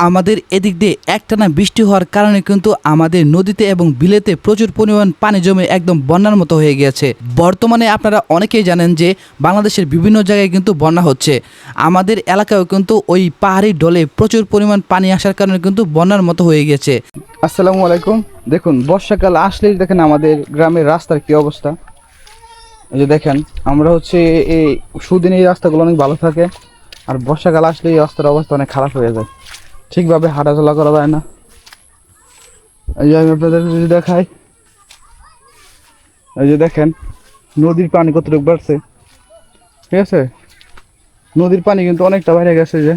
আমাদের এদিক দিয়ে একটানা বৃষ্টি হওয়ার কারণে কিন্তু আমাদের নদীতে এবং বিলেতে প্রচুর পরিমাণ পানি জমে একদম বন্যার মতো হয়ে গিয়েছে। বর্তমানে আপনারা অনেকেই জানেন যে বাংলাদেশের বিভিন্ন জায়গায় কিন্তু বন্যা হচ্ছে। আমাদের এলাকায়ও কিন্তু ওই পাহাড়ি ঢলে প্রচুর পরিমাণ পানি আসার কারণে কিন্তু বন্যার মতো হয়ে গেছে। আসসালামু আলাইকুম। দেখুন, বর্ষাকাল আসলেই দেখেন আমাদের গ্রামের রাস্তার কি অবস্থা। এই যে দেখেন, আমরা এই সুদিন এই রাস্তাগুলো অনেক ভালো থাকে, আর বর্ষাকাল আসলে এই রাস্তার অবস্থা অনেক খারাপ হয়ে যায়, ঠিকভাবে হাঁটাচলা করা যায় না। এই যে আমি আপনাদের যদি দেখাই, এই যে দেখেন নদীর পানি কতটুকু বাড়ছে, ঠিক আছে। নদীর পানি কিন্তু অনেকটা বাইরে গেছে। যে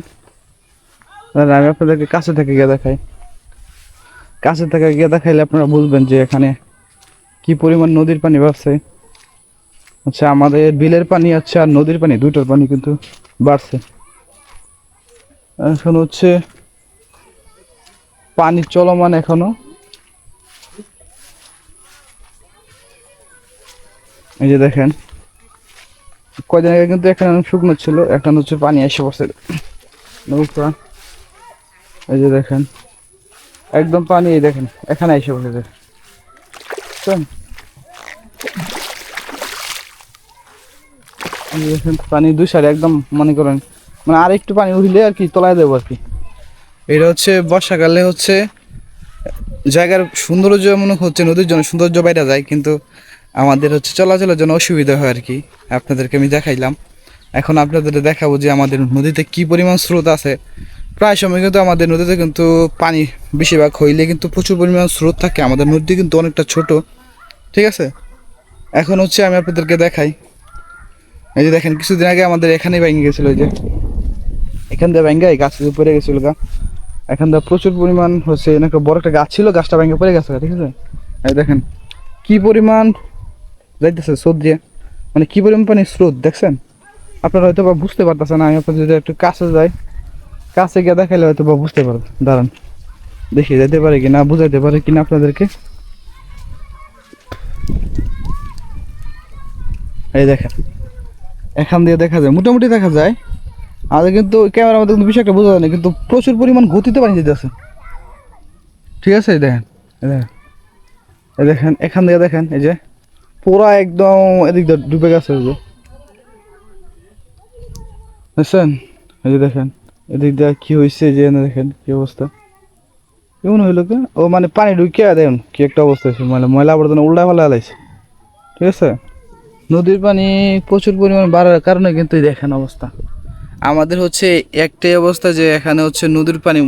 আমি আপনাদেরকে কাছে থেকে গিয়ে দেখাই, কাছে থেকে গিয়ে দেখাইলে আপনারা বুঝবেন যে এখানে কি পরিমাণ নদীর পানি বাড়ছে। আচ্ছা, আমাদের বিলের পানি আছে আর নদীর পানি, দুইটার পানি কিন্তু বাড়ছে। এখন পানি চলমান এখনো। এই যে দেখেন, কয়দিন আগে কিন্তু এখানে অনেক শুকনো ছিল, এখন পানি এসে পড়ছে নৌকা। এই যে দেখেন একদম পানি, এই দেখেন এখানে এসে পড়ছে। দেখেন পানি দুই সাইড একদম, মনে করেন মানে আর একটু পানি উঠলে আর কি তলায় দেবো আর কি। এটা বর্ষাকালে জায়গার সৌন্দর্য মনে হচ্ছে, নদীর জন্য সৌন্দর্য বাইরে যায়, কিন্তু আমাদের চলাচলের জন্য অসুবিধা হয় আর কি। আপনাদেরকে আমি দেখাইলাম, এখন আপনাদের দেখাবো যে আমাদের নদীতে কি পরিমাণ স্রোত আছে। প্রায় সময় কিন্তু আমাদের নদীতে কিন্তু পানি বেশিরভাগ হইলে কিন্তু প্রচুর পরিমাণ স্রোত থাকে। আমাদের নদী কিন্তু অনেকটা ছোট, ঠিক আছে। এখন আমি আপনাদেরকে দেখাই, এই যে দেখেন কিছুদিন আগে আমাদের এখানেই ভেঙে গেছিলো। এই যে এখান দিয়ে ভেঙে গাছ পড়ে গেছিল গা। এখান থেকে প্রচুর পরিমাণ একটা বড় একটা গাছ ছিল, গাছটা ভেঙে পড়ে গেছে, ঠিক আছে। এই দেখেন কি পরিমাণ যাইতেছে স্রোত দিয়ে, মানে কি পরিমাণ পানি স্রোত দেখছেন। আপনারা হয়তো বা বুঝতে পারতেছেন না, আমি আপনাদের যদি একটু কাছে যাই, কাছে গিয়ে দেখাইলে হয়তো বা বুঝতে পারবেন। দাঁড়ান দেখি যেতে পারে কিনা, বুঝাইতে পারে কিনা আপনাদেরকে। এই দেখেন এখান দিয়ে দেখা যায়, মোটামুটি দেখা যায়, আর কিন্তু ক্যামেরার মধ্যে কিন্তু বিষয় একটা বোঝা যায় না, কিন্তু প্রচুর পরিমাণ গতিতে পানি যেতেছে, ঠিক আছে। দেখেন এই দেখেন এখান দিয়ে দেখেন, এই যে পুরা একদম এদিক দিয়ে ডুবে গেছে। এই যে বুঝছেন, এই যে দেখেন এদিক দিয়ে কি হয়েছে, যে দেখেন কি অবস্থা। কেমন হইলো কে, ও মানে পানি ঢুকিয়ে দেখুন কি একটা অবস্থা হয়েছে, মানে ময়লা আবর্জনা উল্টা ফেলা ফেলাইছে, ঠিক আছে। নদীর পানি প্রচুর পরিমাণ বাড়ার কারণে কিন্তু দেখেন অবস্থা। আমাদের একটাই অবস্থা যে এখানে নদীর পানি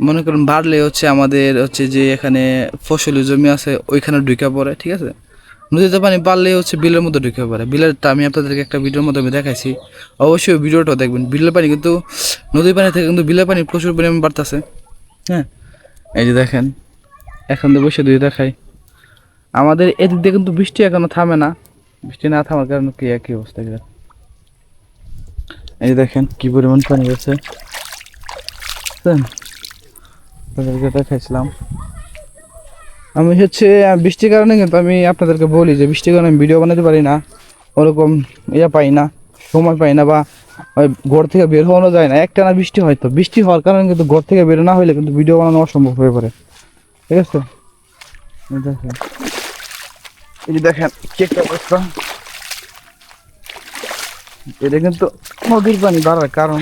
মনে করেন বাড়লে আমাদের যে এখানে ফসলি জমি আছে ওইখানে ঢুকে পড়ে, ঠিক আছে। নদীতে পানি বাড়লে বিলের মধ্যে ঢুকে পড়ে। বিলেরটা আমি আপনাদেরকে একটা ভিডিওর মাধ্যমে দেখাইছি, অবশ্যই ভিডিওটা দেখবেন। বিলের পানি কিন্তু নদীর পানি থেকে কিন্তু বিলের পানি প্রচুর পরিমাণ বাড়তেছে। হ্যাঁ, এই যে দেখেন এখন তো বসে দিয়ে দেখাই, আমাদের এদিক দিয়ে কিন্তু বৃষ্টি এখনো থামে না। বৃষ্টি না থামার কারণে কি একই অবস্থা। এই যে দেখেন কি পরিমাণ পানি গেছে, আপনাদেরকে দেখাইছিলাম। আমি বৃষ্টির কারণে কিন্তু আমি আপনাদেরকে বলি যে বৃষ্টির কারণে আমি ভিডিও বানাতে পারি না, ওরকম পাই না, সময় পাই না, বা ওই ঘর থেকে বের হওয়ানো যায় না। একটানা বৃষ্টি হয়তো, বৃষ্টি হওয়ার কারণে কিন্তু ঘর থেকে বের না হলে কিন্তু ভিডিও বানানো অসম্ভব হয়ে পড়ে, ঠিক আছে। এই যে দেখেন কি একটা অবস্থা। এটা কিন্তু নদীর পানি বাড়ার কারণ।